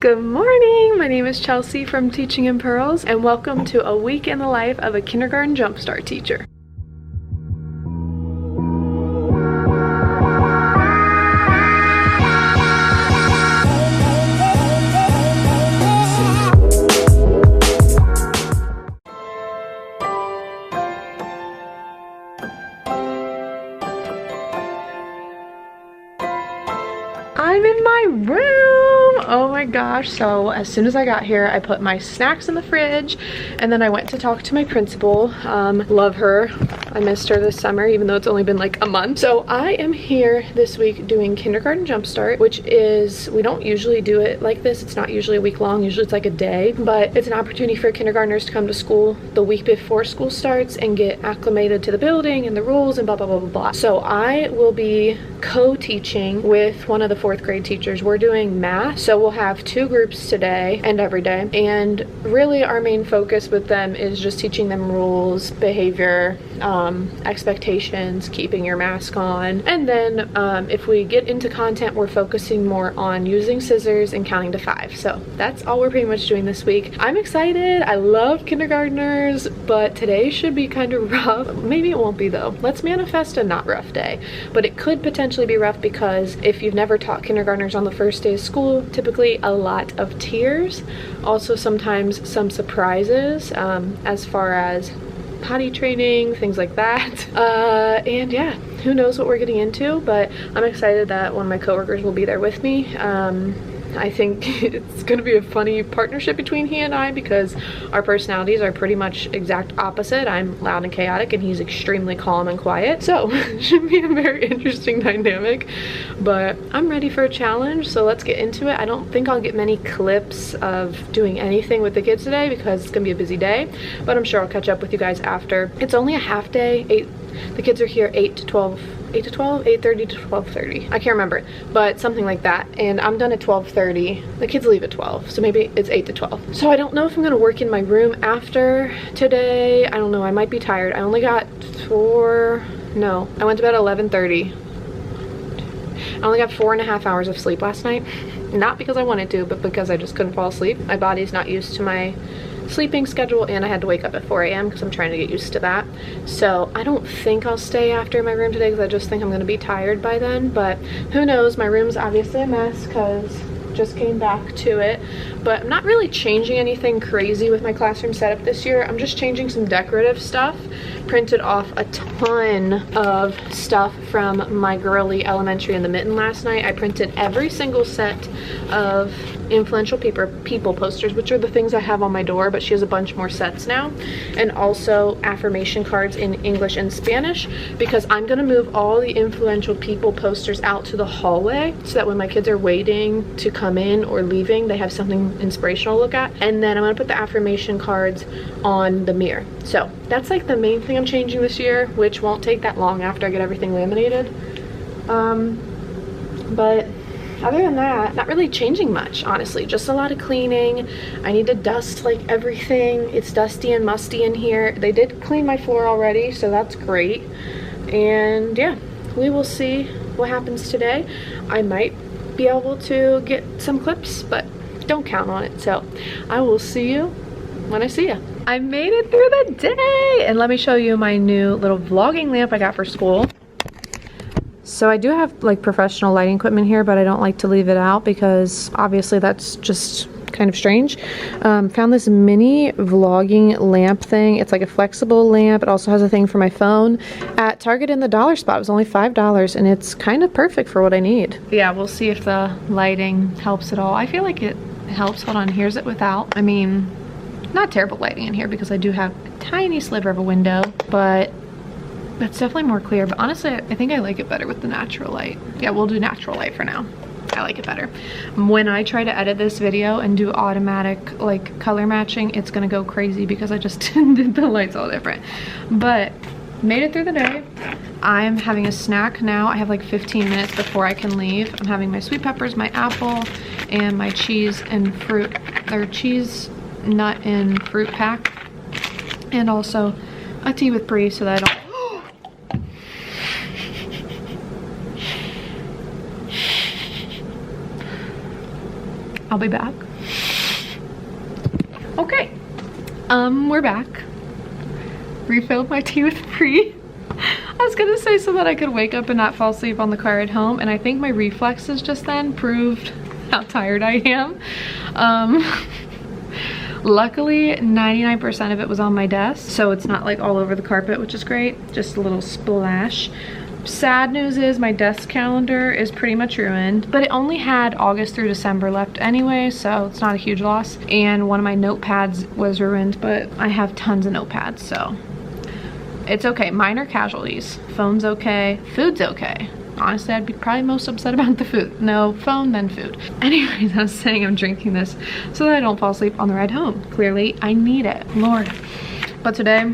Good morning, my name is Chelsea from Teaching in Pearls, and welcome to a week in the life of a kindergarten jumpstart teacher. I'm in my room! Oh my gosh, so as soon as I got here, I put my snacks in the fridge, and then I went to talk to my principal. Love her. I missed her this summer, even though it's only been like a month. So I am here this week doing Kindergarten Jumpstart, which is, we don't usually do it like this. It's not usually a week long, usually it's like a day, but it's an opportunity for kindergartners to come to school the week before school starts and get acclimated to the building and the rules and blah, blah, blah, blah, blah. So I will be co-teaching with one of the 4th grade teachers. We're doing math, so we'll have 2 groups today and every day, and really our main focus with them is just teaching them rules, behavior, expectations, keeping your mask on, and then if we get into content, we're focusing more on using scissors and counting to 5. So that's all we're pretty much doing this week. I'm excited. I love kindergartners, but today should be kind of rough. Maybe it won't be though. Let's manifest a not rough day, but it could potentially be rough because if you've never taught kindergartners on the first day of school, typically a lot of tears, also sometimes some surprises as far as potty training, things like that. And yeah, who knows what we're getting into, but I'm excited that one of my coworkers will be there with me. I think it's gonna be a funny partnership between he and I because our personalities are pretty much exact opposite. I'm loud and chaotic and he's extremely calm and quiet. So it should be a very interesting dynamic, but I'm ready for a challenge. So let's get into it. I don't think I'll get many clips of doing anything with the kids today because it's gonna be a busy day, but I'm sure I'll catch up with you guys after. It's only a half day. The kids are here 8 to 12, 8:30 to 12:30. I can't remember, but something like that. And I'm done at 12:30. The kids leave at 12, so maybe it's 8 to 12. So I don't know if I'm gonna work in my room after today. I don't know, I might be tired. I only got I went to bed at 11:30. I only got 4.5 hours of sleep last night. Not because I wanted to, but because I just couldn't fall asleep. My body's not used to my sleeping schedule, and I had to wake up at 4 a.m. because I'm trying to get used to that. So I don't think I'll stay after my room today because I just think I'm going to be tired by then, but who knows. My room's obviously a mess because just came back to it, but I'm not really changing anything crazy with my classroom setup this year. I'm just changing some decorative stuff. Printed off a ton of stuff from my girly elementary in the mitten last night. I printed every single set of influential people posters, which are the things I have on my door, but she has a bunch more sets now, and also affirmation cards in English and Spanish, because I'm gonna move all the influential people posters out to the hallway so that when my kids are waiting to come in or leaving, they have something inspirational to look at. And then I'm gonna put the affirmation cards on the mirror. So that's like the main thing I'm changing this year, which won't take that long after I get everything laminated. But other than that, not really changing much, honestly. Just a lot of cleaning. I need to dust like everything. It's dusty and musty in here. They did clean my floor already, so that's great. And yeah, we will see what happens today. I might be able to get some clips, but don't count on it. So I will see you when I see you. I made it through the day, and let me show you my new little vlogging lamp I got for school. So I do have like professional lighting equipment here, but I don't like to leave it out because obviously that's just kind of strange. Found this mini vlogging lamp thing. It's like a flexible lamp. It also has a thing for my phone at Target in the dollar spot. It was only $5 and it's kind of perfect for what I need. Yeah, we'll see if the lighting helps at all. I feel like it helps. Hold on, here's it without. I mean, not terrible lighting in here because I do have a tiny sliver of a window, but it's definitely more clear. But honestly, I think I like it better with the natural light. Yeah, we'll do natural light for now. I like it better. When I try to edit this video and do automatic like color matching, it's gonna go crazy because I just did the lights all different. But made it through the day. I'm having a snack now. I have like 15 minutes before I can leave. I'm having my sweet peppers, my apple, and my cheese and fruit, or cheese, nut, and fruit pack. And also a tea with brie so that I don't I'll be back. Okay, we're back. Refilled my tea with Brie. I was gonna say so that I could wake up and not fall asleep on the car ride home, and I think my reflexes just then proved how tired I am. Luckily, 99% of it was on my desk, so it's not like all over the carpet, which is great. Just a little splash. Sad news is my desk calendar is pretty much ruined, but it only had August through December left anyway, so it's not a huge loss. And one of my notepads was ruined, but I have tons of notepads, so it's okay. Minor casualties. Phone's okay. Food's okay. Honestly, I'd be probably most upset about the food. No, phone, then food. Anyways, I was saying I'm drinking this so that I don't fall asleep on the ride home. Clearly, I need it. Lord. But today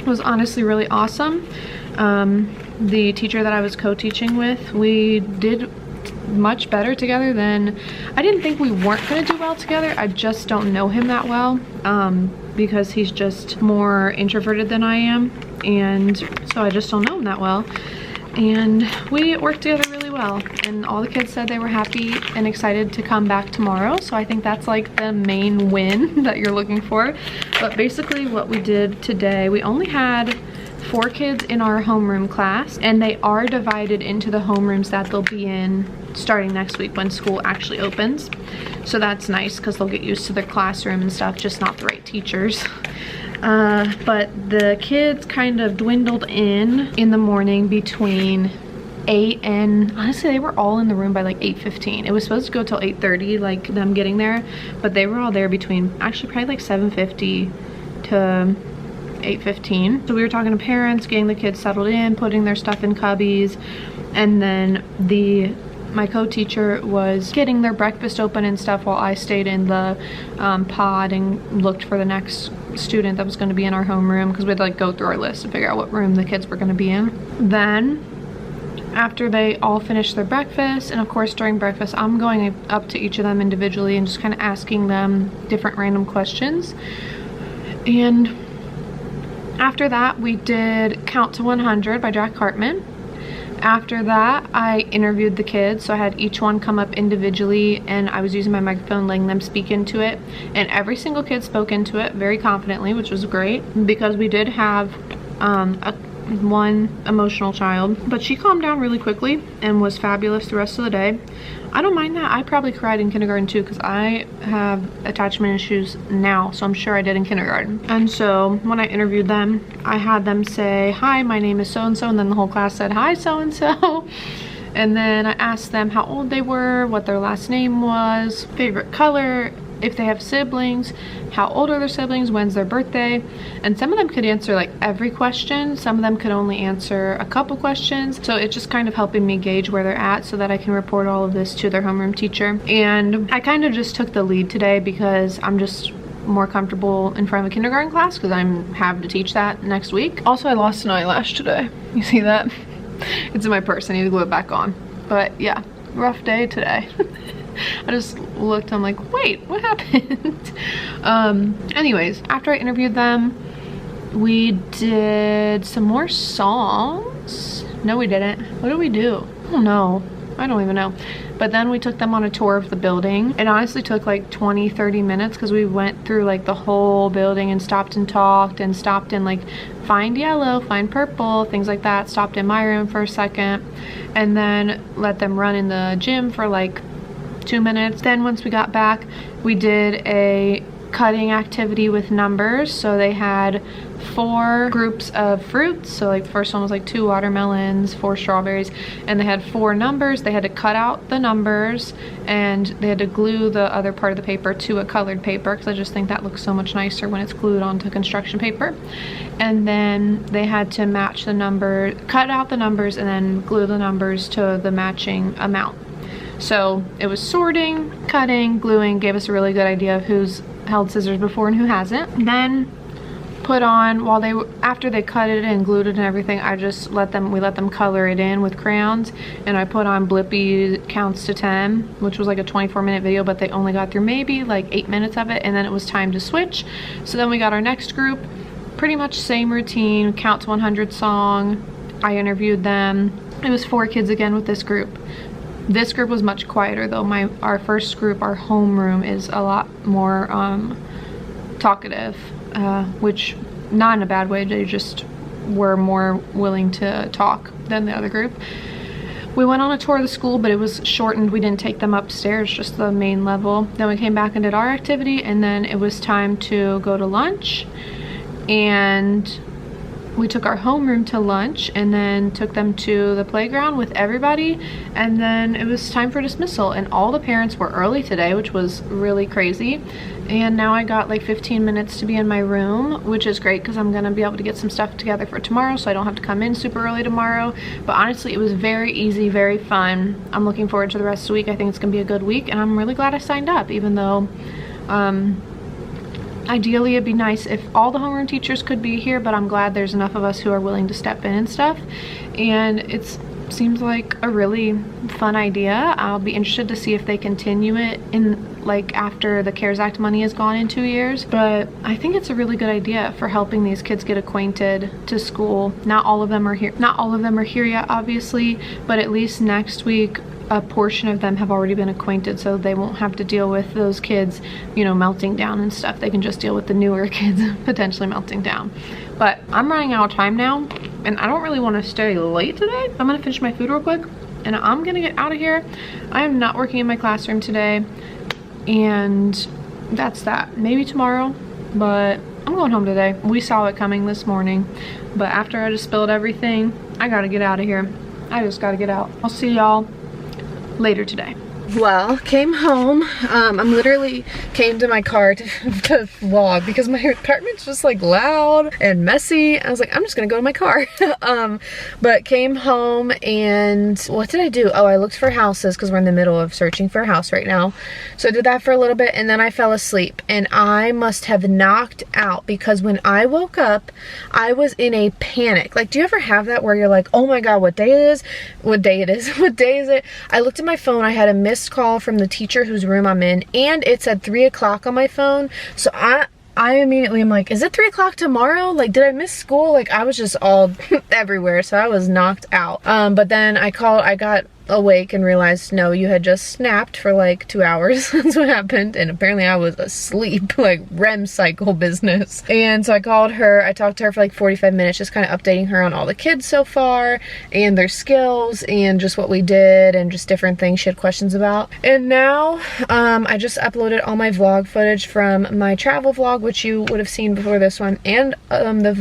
was honestly really awesome. The teacher that I was co-teaching with, we did much better together than, I didn't think we weren't gonna do well together. I just don't know him that well, because he's just more introverted than I am, and so I just don't know him that well. And we worked together really well, and all the kids said they were happy and excited to come back tomorrow, so I think that's like the main win that you're looking for. But basically what we did today, we only had 4 kids in our homeroom class, and they are divided into the homerooms that they'll be in starting next week when school actually opens. So that's nice because they'll get used to their classroom and stuff, just not the right teachers. But the kids kind of dwindled in the morning between 8 and, honestly, they were all in the room by like 8:15. It was supposed to go till 8:30, like them getting there, but they were all there between actually probably like 7:50 to 8:15. So we were talking to parents, getting the kids settled in, putting their stuff in cubbies, and then my co-teacher was getting their breakfast open and stuff while I stayed in the pod and looked for the next student that was going to be in our homeroom, because we'd like go through our list and figure out what room the kids were going to be in. Then after they all finished their breakfast, and of course during breakfast I'm going up to each of them individually and just kind of asking them different random questions. And after that, we did Count to 100 by Jack Hartman. After that, I interviewed the kids, so I had each one come up individually, and I was using my microphone, letting them speak into it. And every single kid spoke into it very confidently, which was great, because we did have one emotional child, but she calmed down really quickly and was fabulous the rest of the day. I don't mind that. I probably cried in kindergarten too, because I have attachment issues now, so I'm sure I did in kindergarten. And so when I interviewed them, I had them say, "Hi, my name is so-and-so," and then the whole class said, "Hi, so-and-so." And then I asked them how old they were, what their last name was, favorite color, if they have siblings, how old are their siblings, when's their birthday. And some of them could answer like every question, some of them could only answer a couple questions. So it's just kind of helping me gauge where they're at so that I can report all of this to their homeroom teacher. And I kind of just took the lead today because I'm just more comfortable in front of a kindergarten class, because I'm having to teach that next week. Also, I lost an eyelash today. You see that? It's in my purse. I need to glue it back on. But yeah, rough day today. I just looked, I'm like, wait, what happened? Anyways, after I interviewed them, we did some more songs. No, we didn't. What did we do? I don't know. I don't even know. But then we took them on a tour of the building. It honestly took like 20-30 minutes, because we went through like the whole building and stopped and talked and stopped in like find yellow, find purple, things like that. Stopped in my room for a second, and then let them run in the gym for like 2 minutes. Then once we got back, we did a cutting activity with numbers. So they had 4 groups of fruits. So like first one was like 2 watermelons, 4 strawberries, and they had 4 numbers. They had to cut out the numbers, and they had to glue the other part of the paper to a colored paper, because I just think that looks so much nicer when it's glued onto construction paper. And then they had to match the number, cut out the numbers, and then glue the numbers to the matching amount. So it was sorting, cutting, gluing, gave us a really good idea of who's held scissors before and who hasn't. Then put on, after they cut it and glued it and everything, we let them color it in with crayons, and I put on Blippi Counts to 10, which was like a 24-minute video, but they only got through maybe like 8 minutes of it, and then it was time to switch. So then we got our next group, pretty much same routine, Count to 100 song. I interviewed them. It was 4 kids again with this group. This group was much quieter though. Our first group, our homeroom, is a lot more talkative, which not in a bad way, they just were more willing to talk than the other group. We went on a tour of the school, but it was shortened. We didn't take them upstairs, just the main level. Then we came back and did our activity, and then it was time to go to lunch. And we took our homeroom to lunch and then took them to the playground with everybody, and then it was time for dismissal, and all the parents were early today, which was really crazy. And now I got like 15 minutes to be in my room, which is great because I'm gonna be able to get some stuff together for tomorrow, so I don't have to come in super early tomorrow. But honestly, it was very easy, very fun. I'm looking forward to the rest of the week. I think it's gonna be a good week, and I'm really glad I signed up, even though ideally it'd be nice if all the homeroom teachers could be here, but I'm glad there's enough of us who are willing to step in and stuff. And it seems like a really fun idea. I'll be interested to see if they continue it in like after the CARES Act money is gone in 2 years. But I think it's a really good idea for helping these kids get acquainted to school. Not all of them are here. Not all of them are here yet, obviously, but at least next week a portion of them have already been acquainted, so they won't have to deal with those kids, you know, melting down and stuff. They can just deal with the newer kids potentially melting down. But I'm running out of time now, and I don't really want to stay late today. I'm gonna finish my food real quick, and I'm gonna get out of here. I am not working in my classroom today, and that's that. Maybe tomorrow, but I'm going home today. We saw it coming this morning, but after I just spilled everything, I gotta get out of here. I just gotta get out. I'll see y'all later today. Well, came home. I'm literally came to my car to vlog because my apartment's just like loud and messy. I was like, I'm just gonna go to my car. But came home, and what did I do? Oh, I looked for houses because we're in the middle of searching for a house right now. So I did that for a little bit, and then I fell asleep, and I must have knocked out because when I woke up, I was in a panic. Like, do you ever have that where you're like, oh my God, what day it is? What day it is? What day is it? I looked at my phone. I had a missed call from the teacher whose room I'm in, and it said 3 o'clock on my phone. So I immediately am like, is it 3 o'clock tomorrow? Like, did I miss school? Like, I was just all everywhere, so I was knocked out. But then I got awake and realized, no, you had just snapped for like 2 hours. That's what happened, and apparently I was asleep, like REM cycle business. And so I called her. I talked to her for like 45 minutes, just kind of updating her on all the kids so far and their skills and just what we did and just different things she had questions about. And now I just uploaded all my vlog footage from my travel vlog, which you would have seen before this one, and the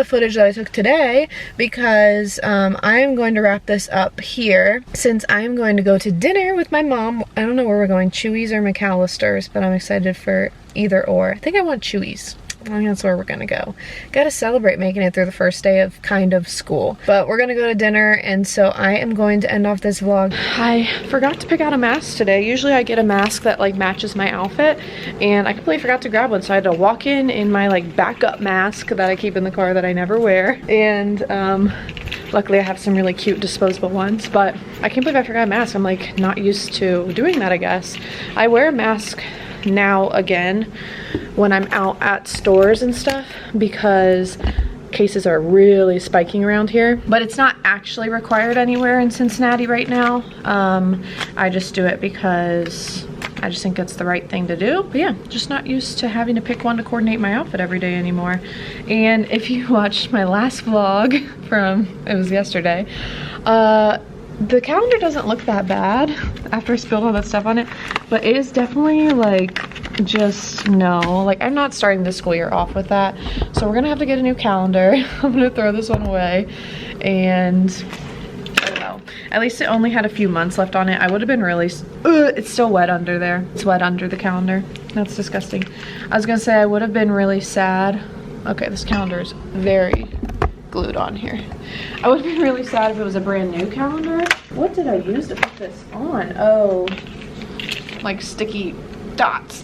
footage that I took today, because I am going to wrap this up here since I'm going to go to dinner with my mom. I don't know where we're going, Chewy's or McAllister's, but I'm excited for either or. I think I want Chewy's. I think that's where we're gonna go. Gotta celebrate making it through the first day of kind of school. But we're gonna go to dinner, and so I am going to end off this vlog. I forgot to pick out a mask today. Usually I get a mask that like matches my outfit, and I completely forgot to grab one, so I had to walk in my like backup mask that I keep in the car that I never wear. And luckily I have some really cute disposable ones, but I can't believe I forgot a mask. I'm like not used to doing that, I guess. I wear a mask now again when I'm out at stores and stuff because cases are really spiking around here, but it's not actually required anywhere in Cincinnati right now. I just do it because I just think it's the right thing to do. But yeah, just not used to having to pick one to coordinate my outfit every day anymore. And if you watched my last vlog it was yesterday, the calendar doesn't look that bad after I spilled all that stuff on it, but it is definitely like just no, like I'm not starting this school year off with that, so we're gonna have to get a new calendar. I'm gonna throw this one away, and I don't know, at least it only had a few months left on it. I would have been really it's still wet under there. It's wet under the calendar. That's disgusting. I was gonna say I would have been really sad. Okay, this calendar is very glued on here. I would have been really sad if it was a brand new calendar. What did I use to put this on? Oh, like sticky dots.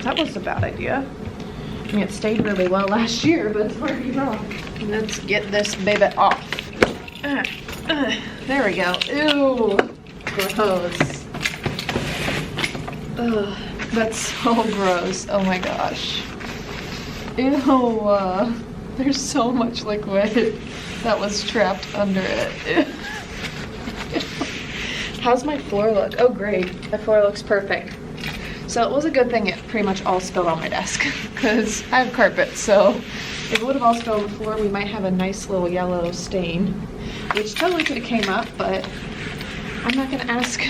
That was a bad idea. I mean, it stayed really well last year, but it's already off. Let's get this baby off. There we go. Ew, gross. Ugh, that's so gross. Oh my gosh. Ew. There's so much liquid that was trapped under it. How's my floor look? Oh, great. My floor looks perfect. So it was a good thing it pretty much all spilled on my desk because I have carpet. So if it would have all spilled on the floor, we might have a nice little yellow stain, which totally could have came up, but I'm not gonna ask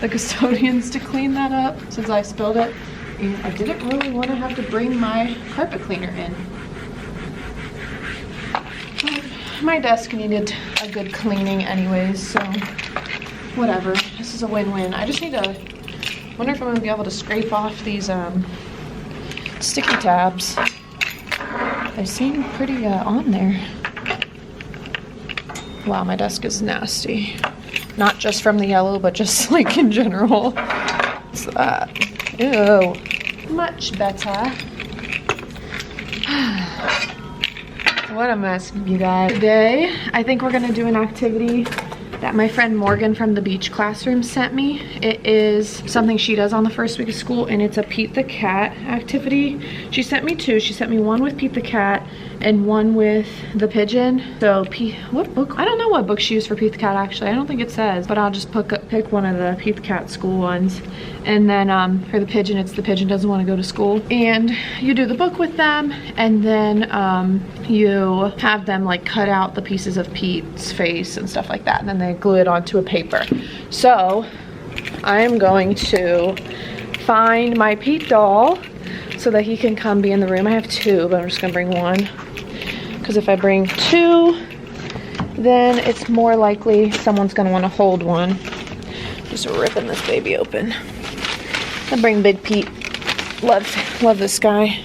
the custodians to clean that up since I spilled it. And I didn't really want to have to bring my carpet cleaner in. But my desk needed a good cleaning anyways, so whatever. This is a win-win. I just need to wonder if I'm gonna be able to scrape off these sticky tabs. They seem pretty on there. Wow, my desk is nasty. Not just from the yellow, but just like in general. What's that? Ew. Much better. What a mess, you guys. Today, I think we're gonna do an activity that my friend Morgan from the beach classroom sent me. It is something she does on the first week of school, and it's a Pete the Cat activity. She sent me two. She sent me one with Pete the Cat and one with the pigeon. So what book? I don't know what book she used for Pete the Cat actually. I don't think it says, but I'll just pick one of the Pete the Cat school ones. And then for the pigeon, it's the pigeon doesn't want to go to school. And you do the book with them, and then you have them like cut out the pieces of Pete's face and stuff like that, and then they glue it onto a paper. So I am going to find my Pete doll so that he can come be in the room. I have two, but I'm just gonna bring one, because if I bring two, then it's more likely someone's gonna want to hold one. Just ripping this baby open. I'll bring Big Pete. Love this guy.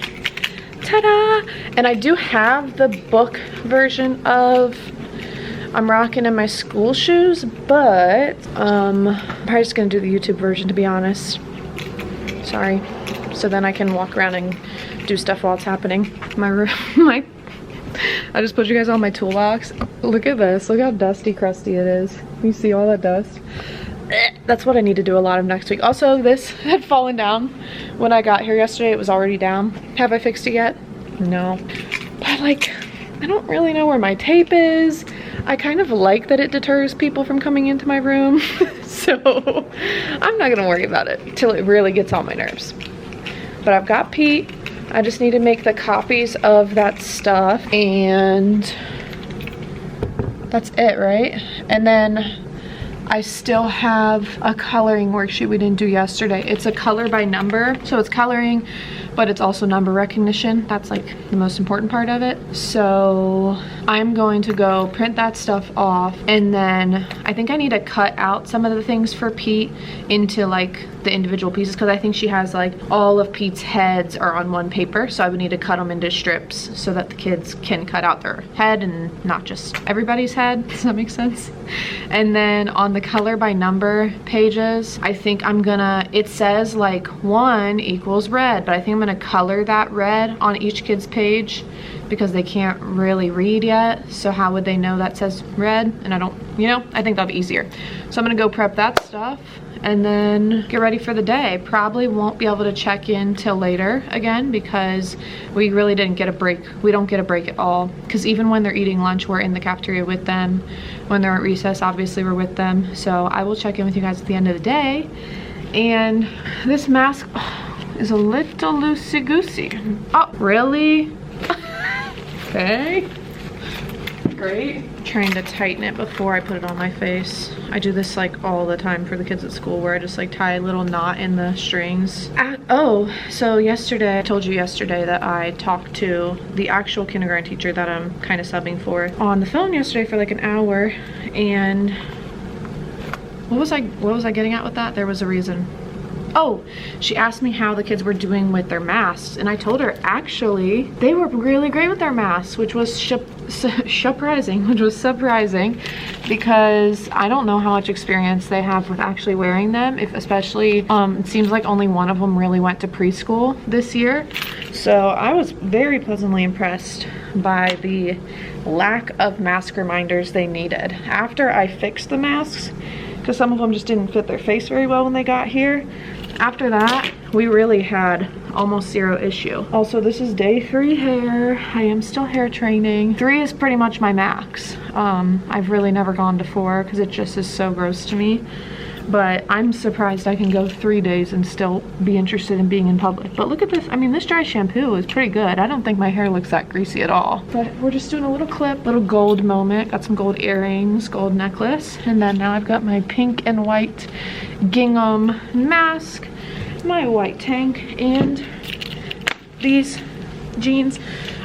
Ta-da! And I do have the book version of I'm Rockin' in My School Shoes, but I'm probably just gonna do the YouTube version, to be honest. Sorry. So then I can walk around and do stuff while it's happening. I just put you guys on my toolbox. Look at this. Look how dusty crusty it is. You see all that dust? That's what I need to do a lot of next week. Also, this had fallen down when I got here yesterday. It was already down. Have I fixed it yet? No. But like, I don't really know where my tape is. I kind of like that it deters people from coming into my room. So I'm not gonna worry about it till it really gets on my nerves. But I've got Pete. I just need to make the copies of that stuff, and that's it, right? And then I still have a coloring worksheet we didn't do yesterday. It's a color by number, so it's coloring, but it's also number recognition. That's like the most important part of it. So I'm going to go print that stuff off, and then I think I need to cut out some of the things for Pete into like the individual pieces, because I think she has like all of Pete's heads are on one paper, so I would need to cut them into strips so that the kids can cut out their head and not just everybody's head. Does that make sense? And then on the color by number pages, I think I'm gonna, it says like 1 equals red, but I think I'm gonna color that red on each kid's page because they can't really read yet. So how would they know that says red? And I don't, you know, I think that'll be easier. So I'm gonna go prep that stuff and then get ready for the day. Probably won't be able to check in till later again because we really didn't get a break. We don't get a break at all, because even when they're eating lunch, we're in the cafeteria with them. When they're at recess, obviously we're with them. So I will check in with you guys at the end of the day. And this mask is a little loosey-goosey. Oh, really? Okay. Great. Trying to tighten it before I put it on my face. I do this like all the time for the kids at school, where I just like tie a little knot in the strings. So yesterday, I told you yesterday that I talked to the actual kindergarten teacher that I'm kind of subbing for on the phone yesterday for like an hour. And what was I getting at with that? There was a reason. Oh, she asked me how the kids were doing with their masks, and I told her actually they were really great with their masks, which was surprising because I don't know how much experience they have with actually wearing them. If especially, it seems like only one of them really went to preschool this year. So I was very pleasantly impressed by the lack of mask reminders they needed. After I fixed the masks, because some of them just didn't fit their face very well when they got here. After that, we really had almost zero issue. Also, this is day 3 hair. I am still hair training. 3 is pretty much my max. I've really never gone to 4 because it just is so gross to me. but I'm surprised I can go 3 days and still be interested in being in public. But look at this. I mean, this dry shampoo is pretty good. I don't think my hair looks that greasy at all. But we're just doing a little clip, little gold moment. Got some gold earrings, gold necklace, and then now I've got my pink and white gingham mask, my white tank, and these jeans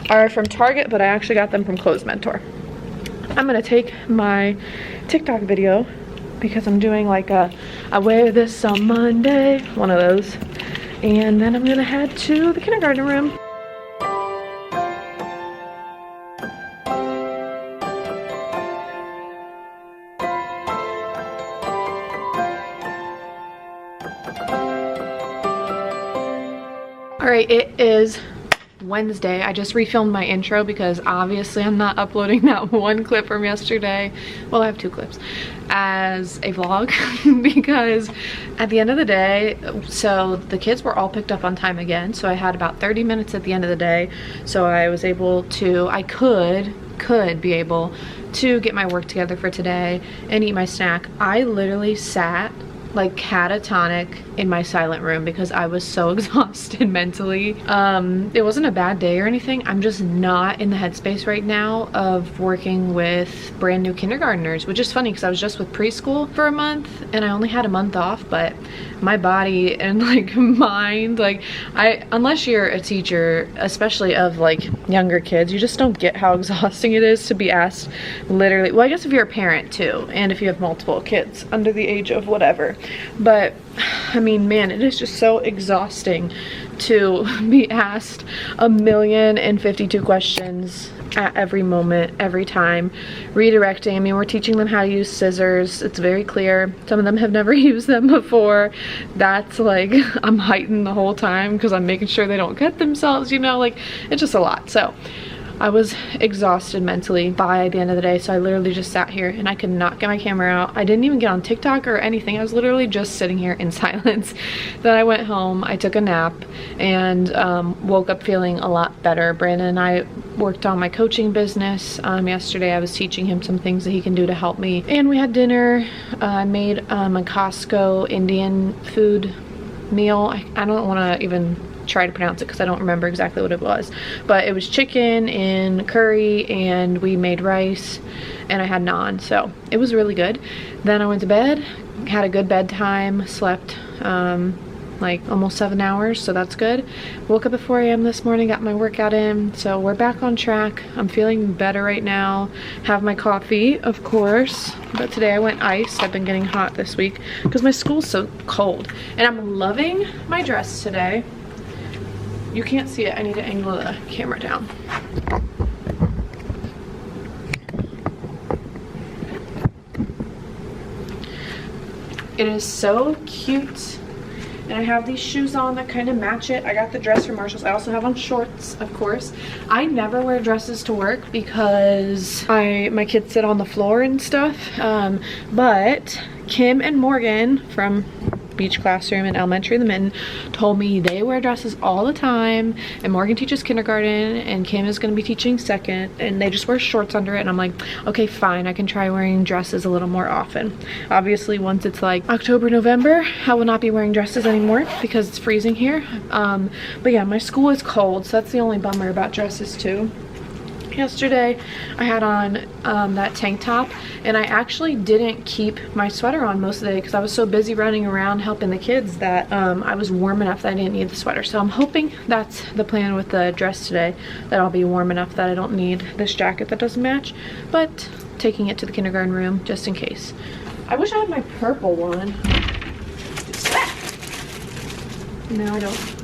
are from Target, but I actually got them from Clothes Mentor. I'm gonna take my TikTok video because I'm doing like a I wear this on Monday, one of those, and then I'm gonna head to the kindergarten room. All right, it is Wednesday. I just refilmed my intro because obviously I'm not uploading that one clip from yesterday. Well, I have 2 clips as a vlog because at the end of the day, so the kids were all picked up on time again. So I had about 30 minutes at the end of the day. So I was able to, I could be able to get my work together for today and eat my snack. I literally sat like catatonic in my silent room because I was so exhausted mentally. It wasn't a bad day or anything. I'm just not in the headspace right now of working with brand new kindergartners, which is funny because I was just with preschool for a month and I only had a month off, but my body and like mind, like unless you're a teacher, especially of like younger kids, you just don't get how exhausting it is to be asked literally, well, I guess if you're a parent too, and if you have multiple kids under the age of whatever. But I mean, man, it is just so exhausting to be asked 1,052 questions at every moment, every time, redirecting. I mean, we're teaching them how to use scissors. It's very clear. Some of them have never used them before. That's like, I'm heightened the whole time because I'm making sure they don't cut themselves, you know, like it's just a lot. So I was exhausted mentally by the end of the day, so I literally just sat here and I could not get my camera out. I didn't even get on TikTok or anything. I was literally just sitting here in silence. Then I went home, I took a nap, and woke up feeling a lot better. Brandon and I worked on my coaching business. Yesterday I was teaching him some things that he can do to help me. And we had dinner. I made a Costco Indian food meal. I don't want to even try to pronounce it because I don't remember exactly what it was, but it was chicken and curry, and we made rice, and I had naan, so it was really good. Then I went to bed, had a good bedtime, slept like almost 7 hours, so that's good. Woke up at 4 a.m. this morning, got my workout in, so we're back on track. I'm feeling better right now. Have my coffee, of course, but today I went iced. I've been getting hot this week because my school's so cold, and I'm loving my dress today. You can't see it. I need to angle the camera down. It is so cute. And I have these shoes on that kind of match it. I got the dress from Marshalls. I also have on shorts, of course. I never wear dresses to work because my kids sit on the floor and stuff. But Kim and Morgan from Beach Classroom in Elementary the Mitten told me they wear dresses all the time, and Morgan teaches kindergarten and Kim is going to be teaching second, and they just wear shorts under it. And I'm like, okay, fine, I can try wearing dresses a little more often. Obviously once it's like October, November, I will not be wearing dresses anymore because it's freezing here. But yeah, my school is cold, so that's the only bummer about dresses too. Yesterday I had on that tank top, and I actually didn't keep my sweater on most of the day because I was so busy running around helping the kids that I was warm enough that I didn't need the sweater. So I'm hoping that's the plan with the dress today, that I'll be warm enough that I don't need this jacket that doesn't match, but taking it to the kindergarten room just in case. I wish I had my purple one. No, I don't.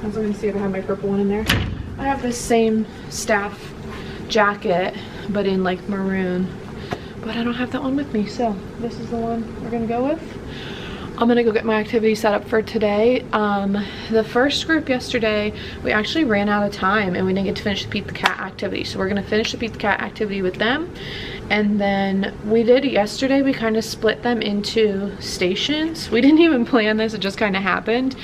I was gonna see if I have my purple one in there. I have this same staff jacket but in like maroon, but I don't have that one with me, so this is the one we're gonna go with. I'm gonna go get my activity set up for today. The first group yesterday, we actually ran out of time and we didn't get to finish the Pete the Cat activity, so we're gonna finish the Pete the Cat activity with them. And then we did yesterday, we kind of split them into stations. We didn't even plan this, it just kind of happened.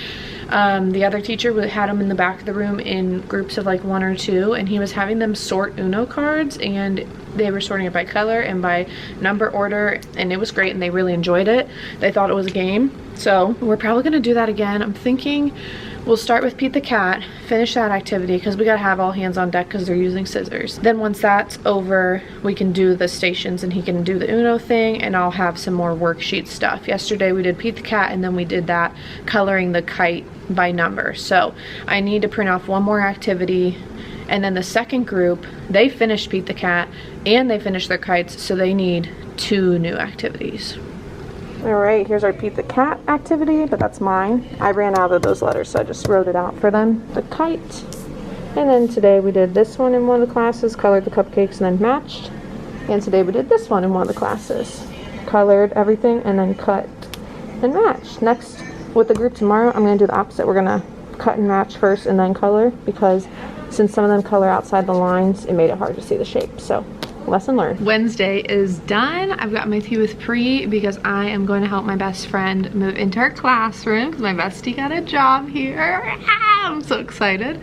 The other teacher had them in the back of the room in groups of like 1 or 2, and he was having them sort Uno cards, and they were sorting it by color and by number order, and it was great, and they really enjoyed it. They thought it was a game. So we're probably gonna do that again. I'm thinking we'll start with Pete the Cat, finish that activity because we gotta have all hands on deck because they're using scissors. Then once that's over, we can do the stations and he can do the Uno thing, and I'll have some more worksheet stuff. Yesterday we did Pete the Cat, and then we did that coloring the kite by number. So I need to print off one more activity, and then the second group, they finished Pete the Cat and they finished their kites, so they need 2 new activities. All right, here's our Pete the Cat activity, but that's mine. I ran out of those letters, so I just wrote it out for them. The kite. And then today we did this one in one of the classes, colored the cupcakes and then matched. And today we did this one in one of the classes. Colored everything and then cut and matched. Next, with the group tomorrow, I'm gonna do the opposite. We're gonna cut and match first and then color, because since some of them color outside the lines, it made it hard to see the shape. So lesson learned. Wednesday is done. I've got my tea with Pri because I am going to help my best friend move into her classroom because my bestie got a job here. I'm so excited.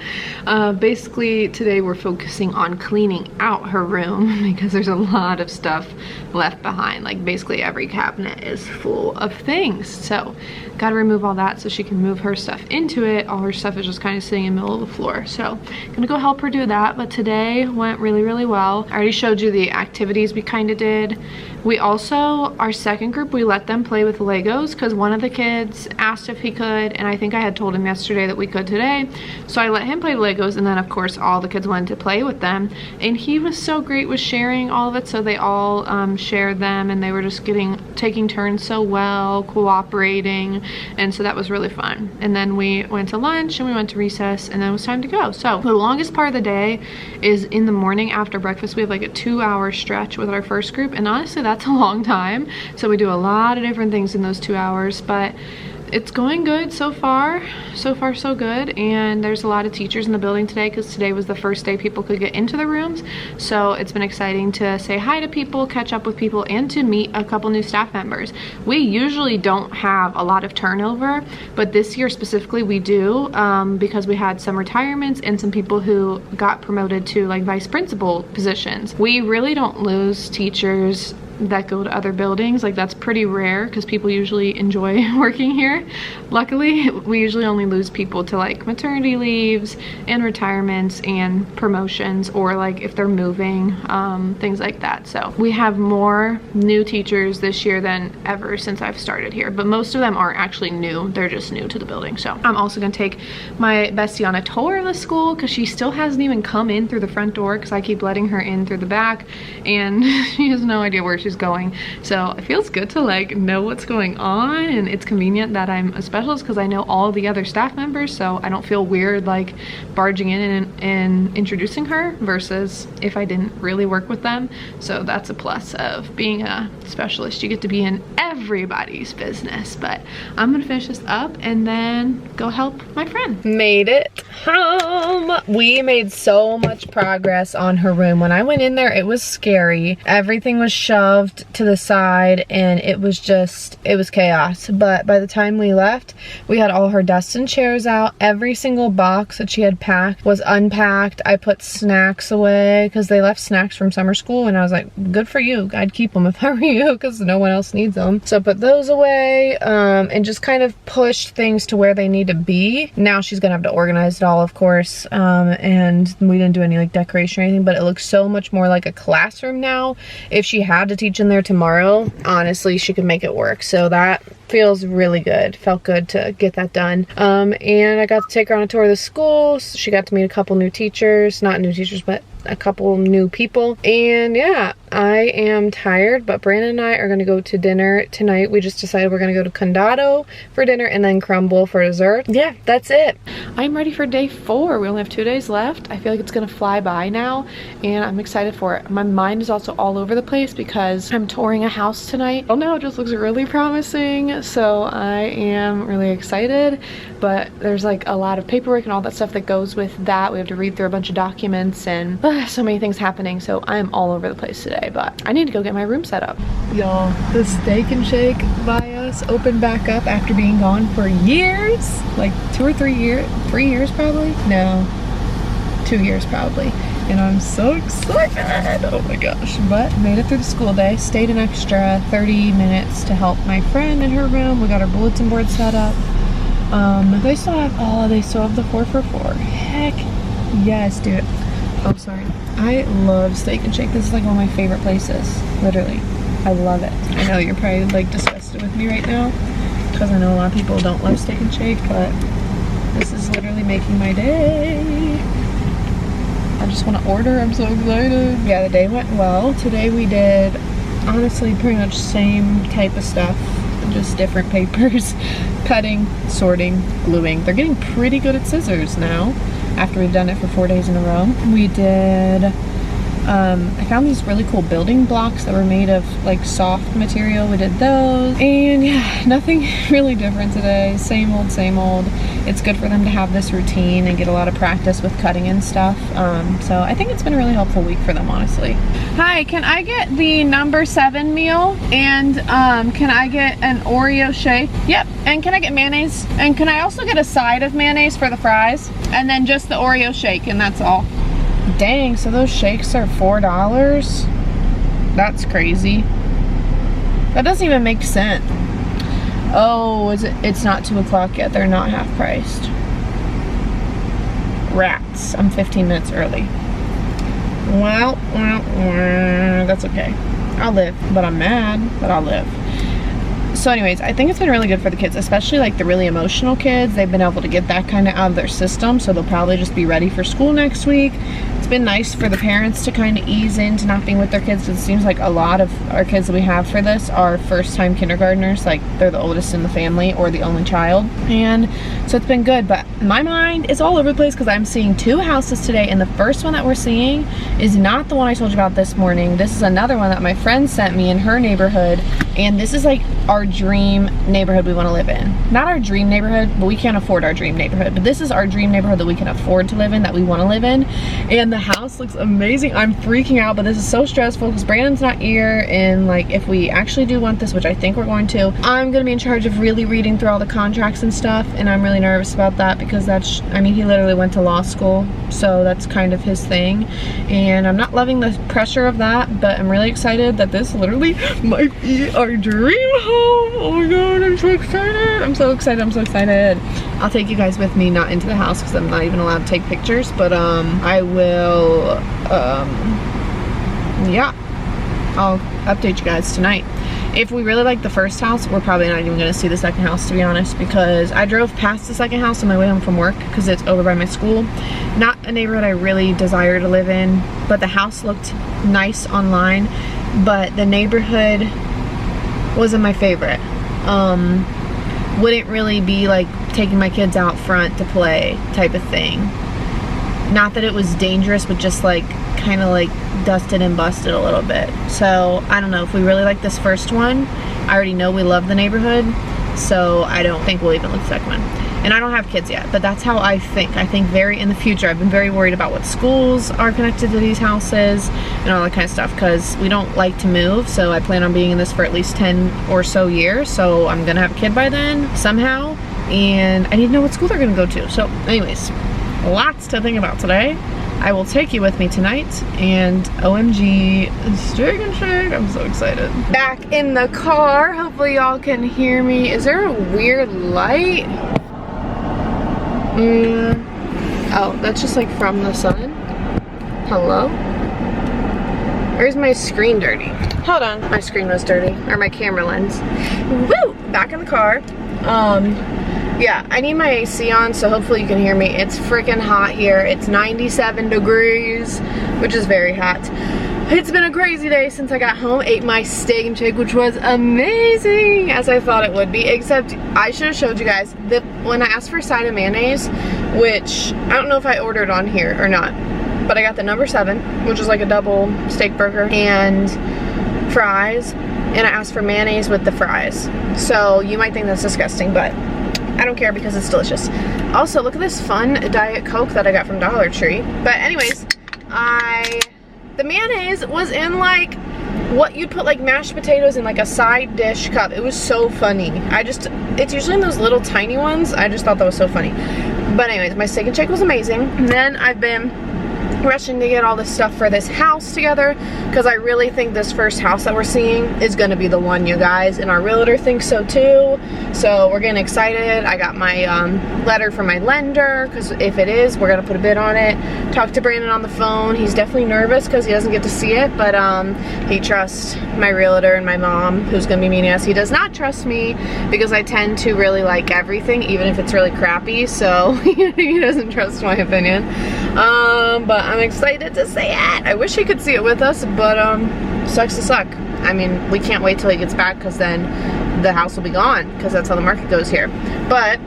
Basically today we're focusing on cleaning out her room because there's a lot of stuff left behind. Like basically every cabinet is full of things. So gotta remove all that so she can move her stuff into it. All her stuff is just kind of sitting in the middle of the floor. So gonna go help her do that. But today went really, really well. I already showed you the activities we kind of did. We also, our second group, we let them play with Legos because one of the kids asked if he could, and I think I had told him yesterday that we could today. So I let him play Legos, and then of course all the kids wanted to play with them, and he was so great with sharing all of it. So they all shared them, and they were just taking turns so well, cooperating, and so that was really fun. And then we went to lunch and we went to recess, and then it was time to go. So the longest part of the day is in the morning after breakfast. We have like a 2-hour stretch with our first group, and honestly that's a long time. So we do a lot of different things in those 2 hours, but it's going good so far. So far so good. And there's a lot of teachers in the building today because today was the first day people could get into the rooms. So it's been exciting to say hi to people, catch up with people, and to meet a couple new staff members. We usually don't have a lot of turnover, but this year specifically we do, because we had some retirements and some people who got promoted to like vice principal positions. We really don't lose teachers that go to other buildings. Like that's pretty rare because people usually enjoy working here. Luckily, we usually only lose people to like maternity leaves and retirements and promotions, or like if they're moving, things like that. So we have more new teachers this year than ever since I've started here, but most of them aren't actually new. They're just new to the building. So I'm also gonna take my bestie on a tour of the school because she still hasn't even come in through the front door because I keep letting her in through the back, and she has no idea where she's going. So it feels good to like know what's going on, and it's convenient that I'm a specialist because I know all the other staff members, so I don't feel weird like barging in and introducing her versus if I didn't really work with them. So that's a plus of being a specialist. You get to be in everybody's business. But I'm gonna finish this up and then go help my friend. Made it home. We made so much progress on her room. When I went in there, it was scary. Everything was shoved to the side and it was chaos. But by the time we left, we had all her desks and chairs out. Every single box that she had packed was unpacked. I put snacks away because they left snacks from summer school, and I was like, good for you. I'd keep them if I were you because no one else needs them. So I put those away, and just kind of pushed things to where they need to be. Now she's gonna have to organize it all, of course, and we didn't do any like decoration or anything, but it looks so much more like a classroom now. If she had to teach in there tomorrow, honestly, she could make it work. So that feels really good. Felt good to get that done. And I got to take her on a tour of the school. So she got to meet a couple new teachers, not new teachers, but a couple new people. And yeah, I am tired, but Brandon and I are gonna go to dinner tonight. We just decided we're gonna go to Condado for dinner and then Crumble for dessert. Yeah, that's it. I'm ready for day 4. We only have 2 days left. I feel like it's gonna fly by now, and I'm excited for it. My mind is also all over the place because I'm touring a house tonight. Oh no, it just looks really promising. So I am really excited, but there's like a lot of paperwork and all that stuff that goes with that. We have to read through a bunch of documents and so many things happening. So I'm all over the place today, but I need to go get my room set up. Y'all, the Steak and Shake by us us open back up after being gone for years, like 2 or 3 years, 3 years probably? No, 2 years probably. And I'm so excited, oh my gosh. But made it through the school day, stayed an extra 30 minutes to help my friend in her room. We got our bulletin board set up. They still have, they still have the 4 for $4. Heck yes, dude. Oh, sorry. I love Steak and Shake. This is like one of my favorite places, literally. I love it. I know you're probably like disgusted with me right now because I know a lot of people don't love Steak and Shake, but this is literally making my day. I just want to order. I'm so excited. Yeah, the day went well. Today we did, honestly, pretty much same type of stuff, just different papers. Cutting, sorting, gluing. They're getting pretty good at scissors now after we've done it for 4 days in a row. We did, I found these really cool building blocks that were made of like soft material. We did those, and yeah, nothing really different today. Same old, same old. It's good for them to have this routine and get a lot of practice with cutting and stuff. So I think it's been a really helpful week for them, honestly. Hi, can I get the number 7 meal? And can I get an Oreo shake? Yep, and can I get mayonnaise? And can I also get a side of mayonnaise for the fries? And then just the Oreo shake, and that's all. Dang, so those shakes are $4? That's crazy. That doesn't even make sense. Oh, it's not 2 o'clock yet. They're not half priced. Rats. I'm 15 minutes early. Well, that's okay. I'll live, but I'm mad, but I'll live. So anyways, I think it's been really good for the kids, especially like the really emotional kids. They've been able to get that kind of out of their system, so they'll probably just be ready for school next week. It's been nice for the parents to kind of ease into not being with their kids. It seems like a lot of our kids that we have for this are first-time kindergartners, like they're the oldest in the family or the only child. And so it's been good, but my mind is all over the place because I'm seeing 2 houses today, and the first one that we're seeing is not the one I told you about this morning. This is another one that my friend sent me in her neighborhood, and this is like our dream neighborhood we want to live in. Not our dream neighborhood, but we can't afford our dream neighborhood, but this is our dream neighborhood that we can afford to live in, that we want to live in. And the house looks amazing. I'm freaking out, but this is so stressful because Brandon's not here, and like if we actually do want this, which I think we're going to, I'm gonna be in charge of really reading through all the contracts and stuff, and I'm really nervous about that because that's, I mean, he literally went to law school, so that's kind of his thing, and I'm not loving the pressure of that, but I'm really excited that this literally might be our dream home. Oh my god, I'm so excited. I'm so excited. I'm so excited. I'll take you guys with me, not into the house because I'm not even allowed to take pictures, but I will, yeah, I'll update you guys tonight. If we really like the first house, we're probably not even going to see the second house, to be honest, because I drove past the second house on my way home from work because it's over by my school. Not a neighborhood I really desire to live in, but the house looked nice online, but the neighborhood wasn't my favorite. Wouldn't really be like taking my kids out front to play type of thing. Not that it was dangerous, but just like kind of like dusted and busted a little bit. So I don't know, if we really like this first one, I already know we love the neighborhood, so I don't think we'll even look at the second one. And I don't have kids yet, but that's how I think. I think very in the future. I've been very worried about what schools are connected to these houses and all that kind of stuff because we don't like to move, so I plan on being in this for at least 10 or so years, so I'm gonna have a kid by then somehow, and I need to know what school they're gonna go to. So anyways, lots to think about today. I will take you with me tonight, and OMG, Steak and Shake, I'm so excited. Back in the car, hopefully y'all can hear me. Is there a weird light? Oh, that's just like from the sun. Hello? Or is my screen dirty? Hold on, my screen was dirty, or my camera lens. Woo! Back in the car. Yeah, I need my AC on, so hopefully you can hear me. It's freaking hot here. It's 97 degrees, which is very hot. It's been a crazy day since I got home. Ate my Steak and Shake, which was amazing, as I thought it would be, except I should have showed you guys that when I asked for a side of mayonnaise, which I don't know if I ordered on here or not, but I got the number 7, which is like a double steak burger, and fries, and I asked for mayonnaise with the fries. So you might think that's disgusting, but I don't care because it's delicious. Also, look at this fun Diet Coke that I got from Dollar Tree. But anyways, the mayonnaise was in like what you'd put like mashed potatoes in like a side dish cup. It was so funny. It's usually in those little tiny ones. I just thought that was so funny. But anyways, my steak and shake was amazing. And then I've been rushing to get all this stuff for this house together, because I really think this first house that we're seeing is going to be the one, you guys, and our realtor thinks so too. So we're getting excited. I got my letter from my lender, because if it is, we're going to put a bid on it. Talked to Brandon on the phone. He's definitely nervous because he doesn't get to see it, but he trusts my realtor and my mom, who's going to be meeting us. He does not trust me because I tend to really like everything, even if it's really crappy, so he doesn't trust my opinion. But I'm excited to see it. I wish he could see it with us, but sucks to suck. I mean, we can't wait till he gets back, because then the house will be gone, because that's how the market goes here. But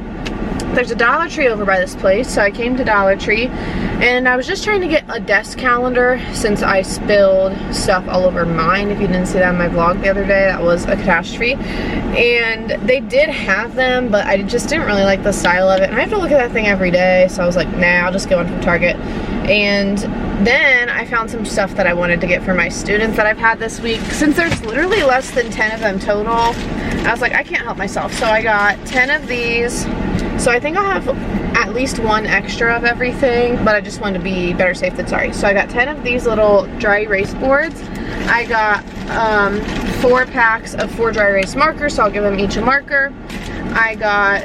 there's a Dollar Tree over by this place, so I came to Dollar Tree, and I was just trying to get a desk calendar since I spilled stuff all over mine. If you didn't see that in my vlog the other day, that was a catastrophe. And they did have them, but I just didn't really like the style of it, and I have to look at that thing every day, so I was like, nah, I'll just get one from Target. And then I found some stuff that I wanted to get for my students that I've had this week. Since there's literally less than 10 of them total, I was like, I can't help myself. So I got 10 of these. So I think I'll have at least one extra of everything, but I just wanted to be better safe than sorry. So I got 10 of these little dry erase boards. I got 4 packs of 4 dry erase markers, so I'll give them each a marker. I got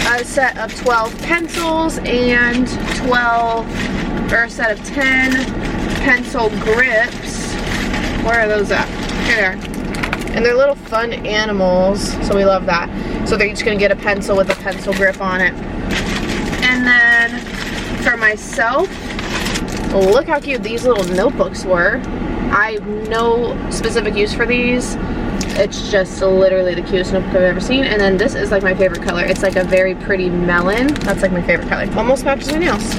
a set of 12 pencils and a set of 10 pencil grips. Where are those at? Here they are. And they're little fun animals, so we love that. So they're each gonna get a pencil with a pencil grip on it. And then for myself, look how cute these little notebooks were. I have no specific use for these. It's just literally the cutest notebook I've ever seen. And then this is like my favorite color. It's like a very pretty melon. That's like my favorite color. Almost matches my nails.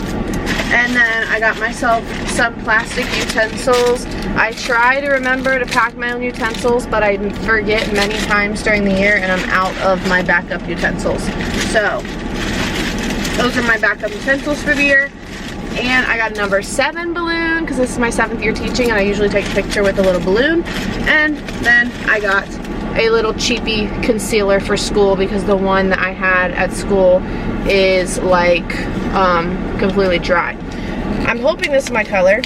And then I got myself some plastic utensils. I try to remember to pack my own utensils, but I forget many times during the year, and I'm out of my backup utensils. So those are my backup utensils for the year. And I got a number 7 balloon, because this is my 7th year teaching, and I usually take a picture with a little balloon. And then I got a little cheapy concealer for school, because the one that I had at school is like completely dry. I'm hoping this is my color.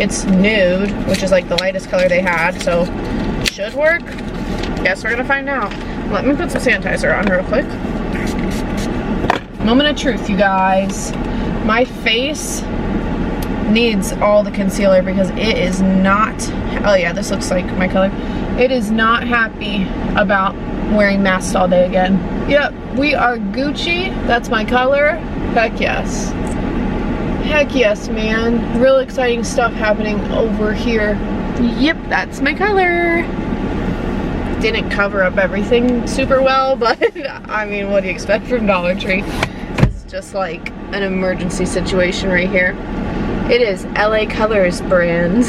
It's nude, which is like the lightest color they had, so should work. Guess we're gonna find out. Let me put some sanitizer on real quick. Moment of truth, you guys. My face needs all the concealer because it is not, oh yeah, this looks like my color. It is not happy about wearing masks all day again. Yep, we are Gucci. That's my color. Heck yes. Heck yes, man. Real exciting stuff happening over here. Yep, that's my color. Didn't cover up everything super well, but I mean, what do you expect from Dollar Tree? It's just like an emergency situation right here. It is LA Colors brand.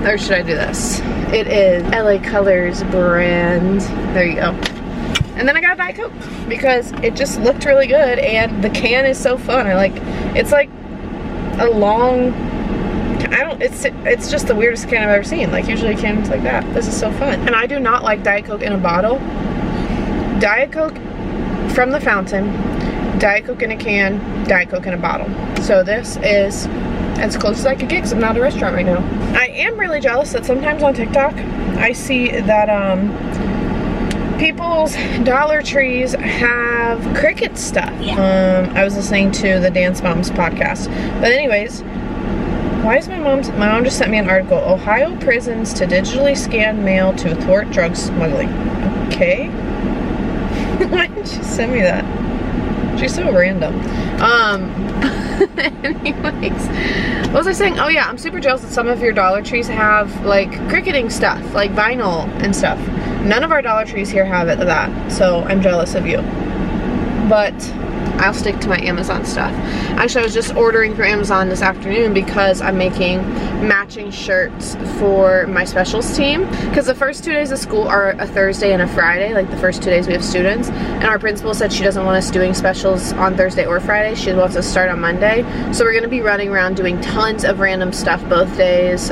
Or should I do this? It is LA Colors brand. There you go. And then I got a Diet Coke because it just looked really good, and the can is so fun. It's like a long, it's just the weirdest can I've ever seen. Like usually cans like that. This is so fun. And I do not like Diet Coke in a bottle. Diet Coke from the fountain, Diet Coke in a can, Diet Coke in a bottle. So this is as close as I could get because I'm not at a restaurant right now. I am really jealous that sometimes on TikTok I see that people's Dollar Trees have Cricut stuff. Yeah. I was listening to the Dance Moms podcast. But anyways, why is my mom just sent me an article. Ohio prisons to digitally scan mail to thwart drug smuggling. Okay. Why did she send me that? She's so random. Anyways, what was I saying? Oh yeah, I'm super jealous that some of your Dollar Trees have like cricketing stuff, like vinyl and stuff. None of our Dollar Trees here have it, that, so I'm jealous of you. But I'll stick to my Amazon stuff. Actually, I was just ordering from Amazon this afternoon because I'm making matching shirts for my specials team. Because the first 2 days of school are a Thursday and a Friday, like the first 2 days we have students. And our principal said she doesn't want us doing specials on Thursday or Friday. She wants us to start on Monday. So we're going to be running around doing tons of random stuff both days.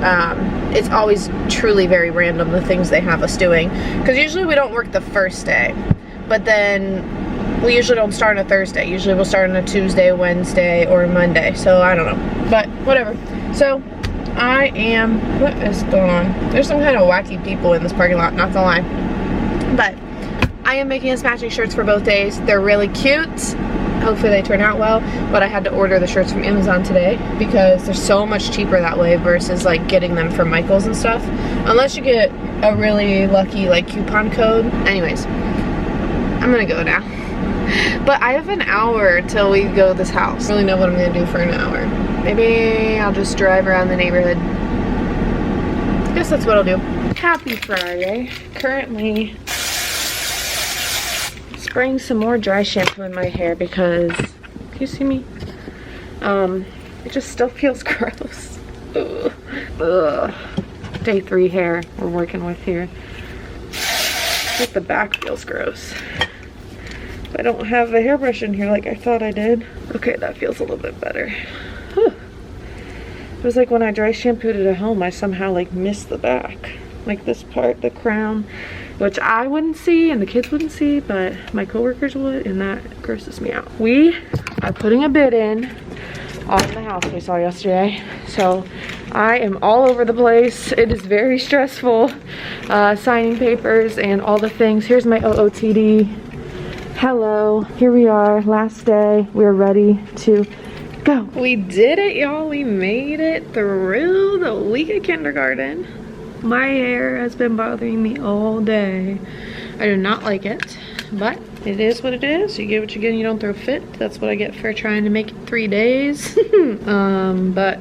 It's always truly very random, the things they have us doing. Because usually we don't work the first day. But then we usually don't start on a Thursday. Usually we'll start on a Tuesday, Wednesday, or Monday. So I don't know. But whatever. So I am, what is going on? There's some kind of wacky people in this parking lot, not gonna lie. But I am making us matching shirts for both days. They're really cute. Hopefully they turn out well. But I had to order the shirts from Amazon today because they're so much cheaper that way versus like getting them from Michael's and stuff. Unless you get a really lucky like coupon code. Anyways, I'm gonna go now. But I have an hour till we go to this house. I don't really know what I'm gonna do for an hour. Maybe I'll just drive around the neighborhood. I guess that's what I'll do. Happy Friday. Currently spraying some more dry shampoo in my hair because, can you see me? It just still feels gross. Ugh. Ugh. Day 3 hair we're working with here. Like the back feels gross. I don't have a hairbrush in here like I thought I did. Okay, that feels a little bit better. Whew. It was like when I dry shampooed it at home, I somehow like missed the back. Like this part, the crown, which I wouldn't see and the kids wouldn't see, but my coworkers would, and that grosses me out. We are putting a bid in on the house we saw yesterday. So I am all over the place. It is very stressful, signing papers and all the things. Here's my OOTD. Hello, here we are, last day. We're ready to go. We did it, y'all. We made it through the week of kindergarten. My hair has been bothering me all day. I do not like it, but it is what it is. You get what you get and you don't throw a fit. That's what I get for trying to make it 3 days. But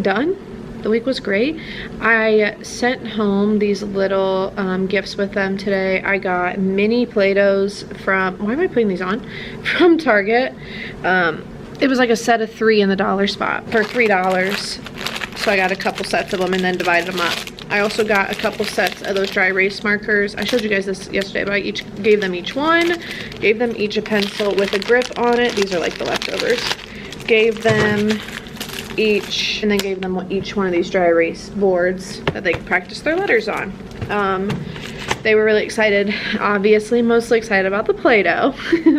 done. The week was great. I sent home these little gifts with them today. I got mini Play-Dohs from, why am I putting these on? From Target. It was like a set of 3 in the dollar spot for $3. So I got a couple sets of them and then divided them up. I also got a couple sets of those dry erase markers. I showed you guys this yesterday, but I gave them each one. Gave them each a pencil with a grip on it. These are like the leftovers. Gave them each, and then gave them each one of these dry erase boards that they could practice their letters on. They were really excited, obviously mostly excited about the Play-Doh.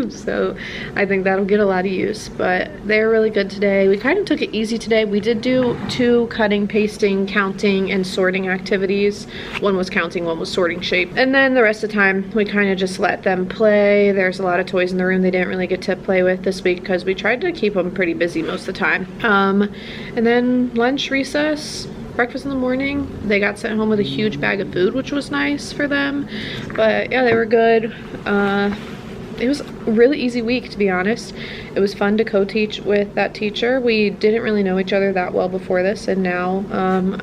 So I think that'll get a lot of use, but they're really good today. We kind of took it easy today. We did do 2 cutting, pasting, counting, and sorting activities. One was counting, one was sorting shape. And then the rest of the time, we kind of just let them play. There's a lot of toys in the room they didn't really get to play with this week because we tried to keep them pretty busy most of the time. And then lunch, recess, breakfast in the morning. They got sent home with a huge bag of food, which was nice for them. But yeah, they were good. It was a really easy week, to be honest. It was fun to co-teach with that teacher. We didn't really know each other that well before this, and now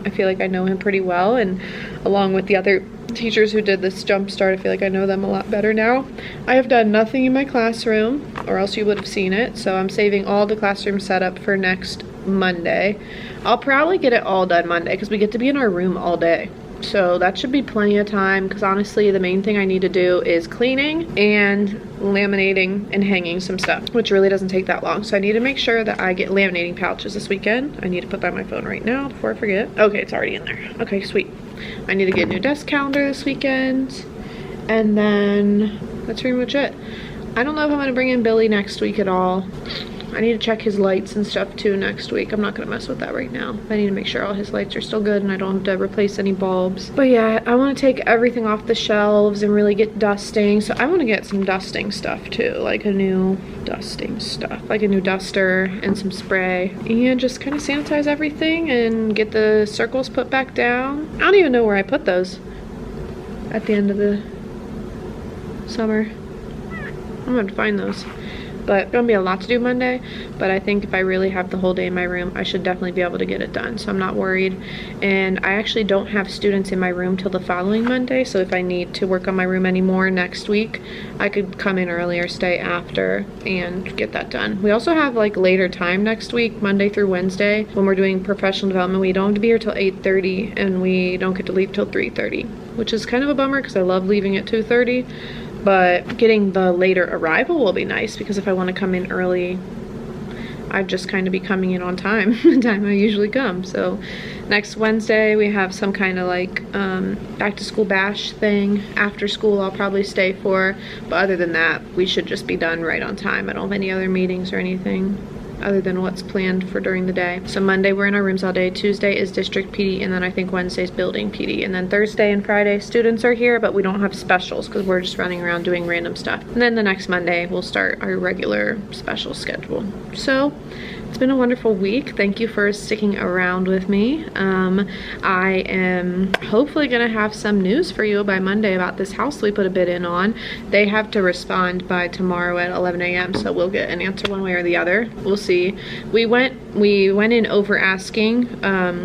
I feel like I know him pretty well, and along with the other teachers who did this jumpstart, I feel like I know them a lot better now. I have done nothing in my classroom, or else you would have seen it, so I'm saving all the classroom setup for next Monday. I'll probably get it all done Monday because we get to be in our room all day. So that should be plenty of time because honestly the main thing I need to do is cleaning and laminating and hanging some stuff, which really doesn't take that long. So I need to make sure that I get laminating pouches this weekend. I need to put that on my phone right now before I forget. Okay, it's already in there. Okay, sweet. I need to get a new desk calendar this weekend, and then that's pretty much it. I don't know if I'm going to bring in Billy next week at all. I need to check his lights and stuff too next week. I'm not gonna mess with that right now. I need to make sure all his lights are still good and I don't have to replace any bulbs. But yeah, I want to take everything off the shelves and really get dusting. So I want to get some dusting stuff too, like a new dusting stuff, like a new duster and some spray, and just kind of sanitize everything and get the circles put back down. I don't even know where I put those at the end of the summer. I'm gonna have to find those. But it's gonna be a lot to do Monday, but I think if I really have the whole day in my room, I should definitely be able to get it done, so I'm not worried. And I actually don't have students in my room till the following Monday, so if I need to work on my room anymore next week, I could come in early or stay after and get that done. We also have like later time next week, Monday through Wednesday. When we're doing professional development, we don't have to be here till 8:30 and we don't get to leave till 3:30, which is kind of a bummer because I love leaving at 2:30. But getting the later arrival will be nice because if I want to come in early, I'd just kind of be coming in on time, the time I usually come. So next Wednesday we have some kind of like back to school bash thing. After school I'll probably stay for, but other than that we should just be done right on time. I don't have any other meetings or anything other than what's planned for during the day. So Monday we're in our rooms all day, Tuesday is district PD, and then I think Wednesday's building PD, and then Thursday and Friday students are here, but we don't have specials because we're just running around doing random stuff. And then the next Monday we'll start our regular special schedule. So it's been a wonderful week. Thank you for sticking around with me. I am hopefully gonna have some news for you by Monday about this house we put a bid in on. They have to respond by tomorrow at 11 a.m. so we'll get an answer one way or the other. We'll see. We went in over asking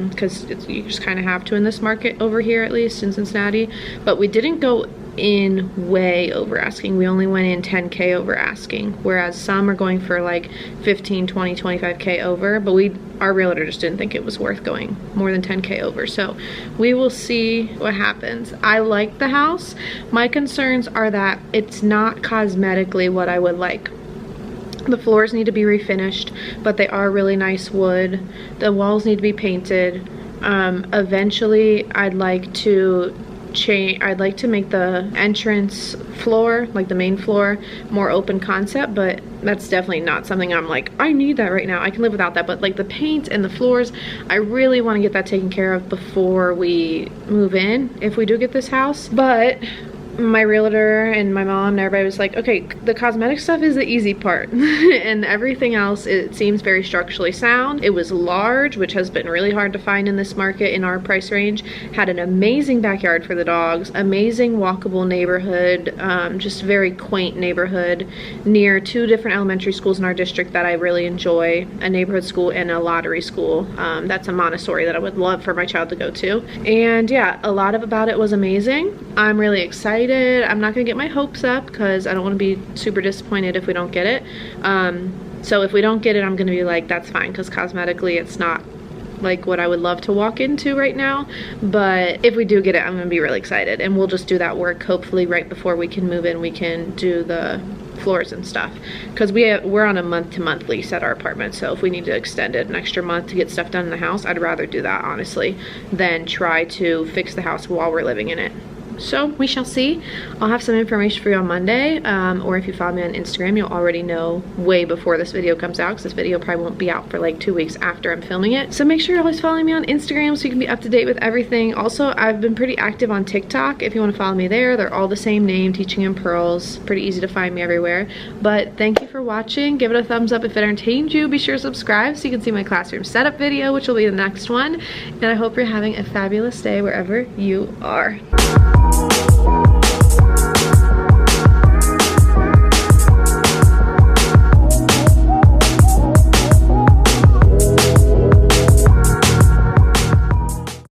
because you just kind of have to in this market over here, at least in Cincinnati, but we didn't go in way over asking. We only went in 10K over asking, whereas some are going for like 15, 20, 25K over, but our realtor just didn't think it was worth going more than 10K over. So we will see what happens. I like the house. My concerns are that it's not cosmetically what I would like. The floors need to be refinished, but they are really nice wood. The walls need to be painted. Eventually I'd like to make the entrance floor, like the main floor, more open concept, but that's definitely not something I'm like, I need that right now. I can live without that, but like the paint and the floors, I really want to get that taken care of before we move in, if we do get this house. But my realtor and my mom and everybody was like, okay, the cosmetic stuff is the easy part and everything else, it seems very structurally sound. It was large, which has been really hard to find in this market in our price range. Had an amazing backyard for the dogs, amazing walkable neighborhood, just very quaint neighborhood near 2 different elementary schools in our district that I really enjoy, a neighborhood school and a lottery school. That's a Montessori that I would love for my child to go to. And yeah, a lot about it was amazing. I'm really excited. I'm not gonna get my hopes up because I don't want to be super disappointed if we don't get it. So if we don't get it, I'm gonna be like, that's fine, because cosmetically it's not like what I would love to walk into right now. But if we do get it, I'm gonna be really excited, and we'll just do that work hopefully right before we can move in. We can do the floors and stuff because we're on a month-to-month lease at our apartment, so if we need to extend it an extra month to get stuff done in the house, I'd rather do that honestly than try to fix the house while we're living in it. So we shall see. I'll have some information for you on Monday, or if you follow me on Instagram, you'll already know way before this video comes out, because this video probably won't be out for like 2 weeks after I'm filming it. So make sure you're always following me on Instagram so you can be up to date with everything. Also, I've been pretty active on TikTok. If you want to follow me there, they're all the same name, Teaching in Pearls. Pretty easy to find me everywhere. But thank you for watching. Give it a thumbs up if it entertained you. Be sure to subscribe so you can see my classroom setup video, which will be the next one. And I hope you're having a fabulous day wherever you are.